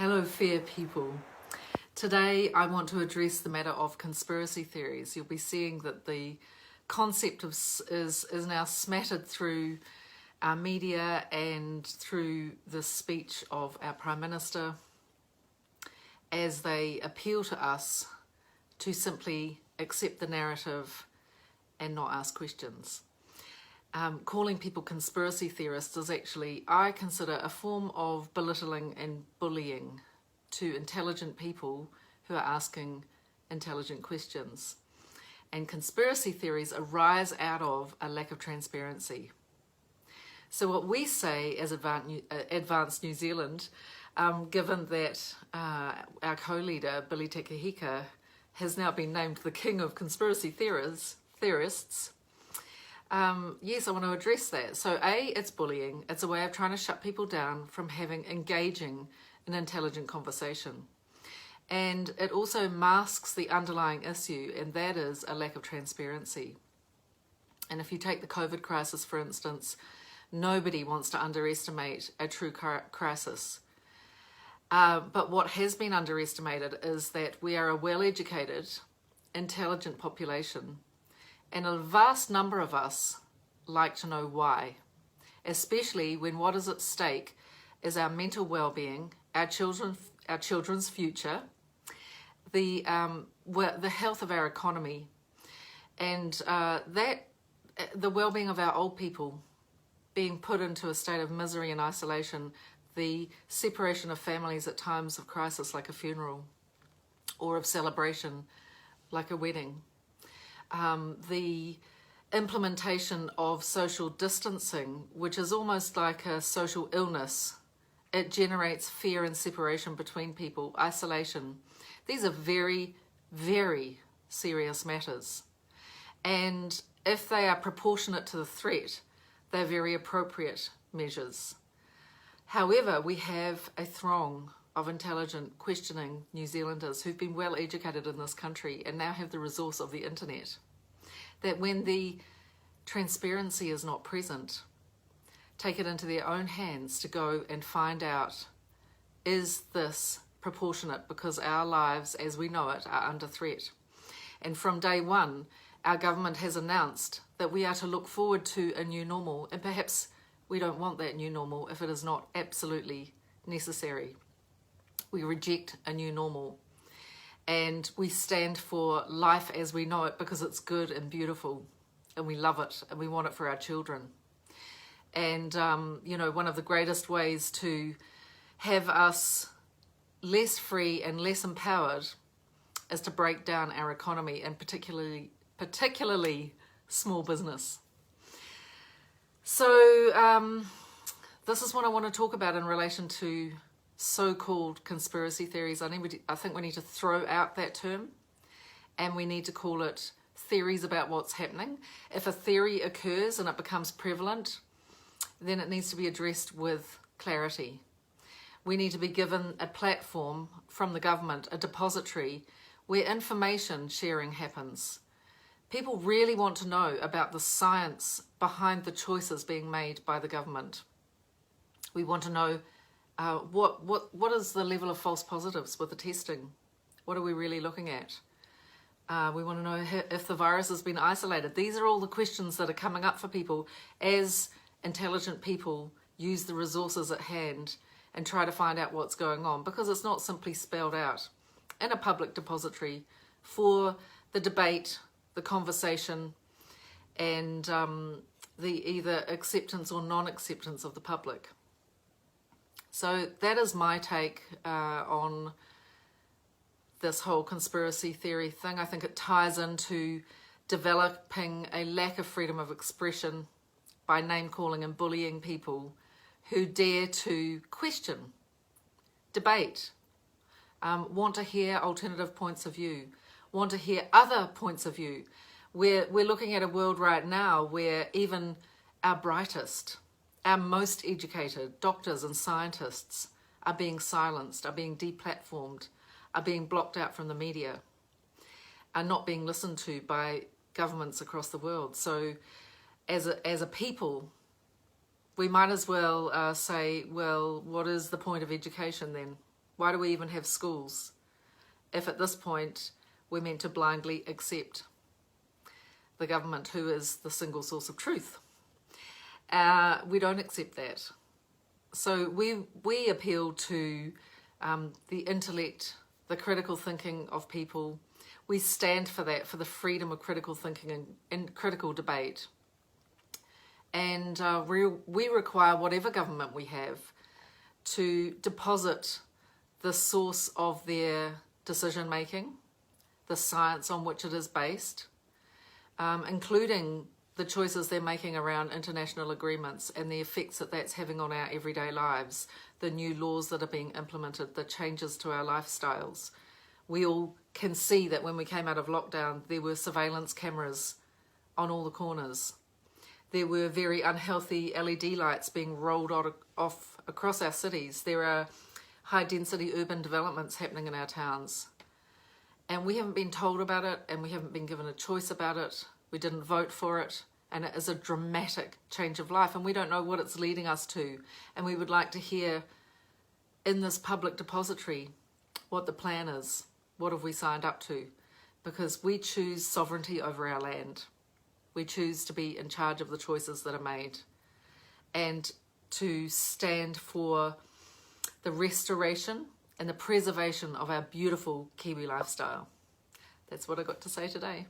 Hello, fair people. Today I want to address the matter of conspiracy theories. You'll be seeing that the concept is now smattered through our media and through the speech of our Prime Minister as they appeal to us to simply accept the narrative and not ask questions. Calling people conspiracy theorists is actually, I consider, a form of belittling and bullying to intelligent people who are asking intelligent questions. And conspiracy theories arise out of a lack of transparency. So what we say as Advanced New Zealand, given that our co-leader, Billy Takahika, has now been named the king of conspiracy theorists, yes, I want to address that. So it's bullying. It's a way of trying to shut people down from engaging in intelligent conversation. And it also masks the underlying issue, and that is a lack of transparency. And if you take the COVID crisis, for instance, nobody wants to underestimate a true crisis. But what has been underestimated is that we are a well-educated, intelligent population, and a vast number of us like to know why, especially when what is at stake is our mental well-being, our children's future, the health of our economy, and the well-being of our old people being put into a state of misery and isolation, the separation of families at times of crisis like a funeral, or of celebration like a wedding. The implementation of social distancing, which is almost like a social illness. It generates fear and separation between people, isolation. These are very, very serious matters. And if they are proportionate to the threat, they're very appropriate measures. However, we have a throng of intelligent, questioning New Zealanders who've been well educated in this country and now have the resource of the internet, that when the transparency is not present, take it into their own hands to go and find out, is this proportionate, because our lives as we know it are under threat. And from day one, our government has announced that we are to look forward to a new normal, and perhaps we don't want that new normal if it is not absolutely necessary. We reject a new normal, and we stand for life as we know it because it's good and beautiful, and we love it, and we want it for our children. And, one of the greatest ways to have us less free and less empowered is to break down our economy, and particularly small business. So this is what I want to talk about in relation to so-called conspiracy theories. I think we need to throw out that term, and we need to call it theories about what's happening. If a theory occurs and it becomes prevalent, then it needs to be addressed with clarity. We need to be given a platform from the government, a depository where information sharing happens. People really want to know about the science behind the choices being made by the government. We want to know what is the level of false positives with the testing? What are we really looking at? We want to know if the virus has been isolated. These are all the questions that are coming up for people as intelligent people use the resources at hand and try to find out what's going on, because it's not simply spelled out in a public depository for the debate, the conversation, and the either acceptance or non-acceptance of the public. So that is my take on this whole conspiracy theory thing. I think it ties into developing a lack of freedom of expression by name-calling and bullying people who dare to question, debate, want to hear alternative points of view, want to hear other points of view. We're looking at a world right now where even our brightest, our most educated doctors and scientists are being silenced, are being deplatformed, are being blocked out from the media, are not being listened to by governments across the world. So as a people, we might as well say, well, what is the point of education then? Why do we even have schools if at this point we're meant to blindly accept the government, who is the single source of truth? We don't accept that. So we appeal to the intellect, the critical thinking of people. We stand for that, for the freedom of critical thinking and critical debate. And we require whatever government we have to deposit the source of their decision making, the science on which it is based, including the choices they're making around international agreements and the effects that that's having on our everyday lives, the new laws that are being implemented, the changes to our lifestyles. We all can see that when we came out of lockdown, there were surveillance cameras on all the corners. There were very unhealthy LED lights being rolled off across our cities. There are high-density urban developments happening in our towns. And we haven't been told about it, and we haven't been given a choice about it. We didn't vote for it, and it is a dramatic change of life, and we don't know what it's leading us to. And we would like to hear in this public depository what the plan is. What have we signed up to? Because we choose sovereignty over our land. We choose to be in charge of the choices that are made and to stand for the restoration and the preservation of our beautiful Kiwi lifestyle. That's what I got to say today.